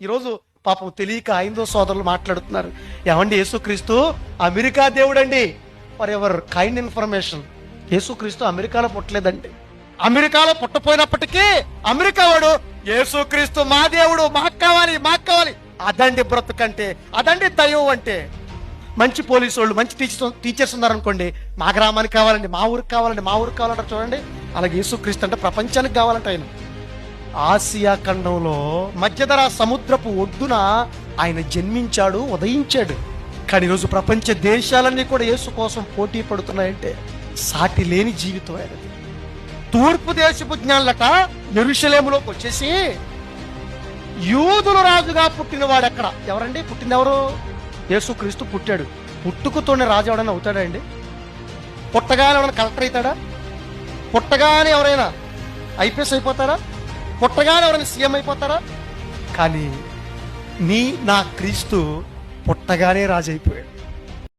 ఈరోజు పాపం తెలియక ఐదో సోదరులు మాట్లాడుతున్నారు, ఏమండి యేసుక్రీస్తు అమెరికా దేవుడండి. ఫర్ ఎవర్ కైండ్ ఇన్ఫర్మేషన్, యేసుక్రీస్తు అమెరికాలో పుట్టలేదండి. అమెరికాలో పుట్టపోయినప్పటికీ అమెరికా వాడు యేసుక్రీస్తు మా దేవుడు, మాకు కావాలి. అదండి బ్రతుకంటే, అదండి దైవం అంటే. మంచి పోలీసు వాళ్ళు, మంచి టీచర్స్ ఉన్నారనుకోండి, మా గ్రామానికి కావాలండి, మా ఊరికి కావాలంటారు చూడండి. అలాగే యేసుక్రీస్తు అంటే ప్రపంచానికి కావాలంట. ఆయన ఆసియా ఖండంలో మధ్యధరా సముద్రపు ఒడ్డున ఆయన జన్మించాడు, ఉదయించాడు. కానీ ఈరోజు ప్రపంచ దేశాలన్నీ కూడా యేసు కోసం పోటీ పడుతున్నాయంటే సాటి లేని జీవితం ఆయనది. తూర్పు దేశపు జ్ఞానులట యెరూషలేములోకి వచ్చేసి, యూదుల రాజుగా పుట్టినవాడు ఎక్కడ? ఎవరండి పుట్టింది? ఎవరు? యేసుక్రీస్తు పుట్టాడు. పుట్టుకతోనే రాజు ఎవడైనా అవుతాడా అండి? పుట్టగానే ఎవరైనా కలెక్టర్ అవుతాడా? పుట్టగానే ఎవరైనా ఐపీఎస్ అయిపోతారా? పుట్టగానే ఎవరైనా సీఎం అయిపోతారా? కానీ నా క్రీస్తు పుట్టగానే రాజు అయిపోయాడు.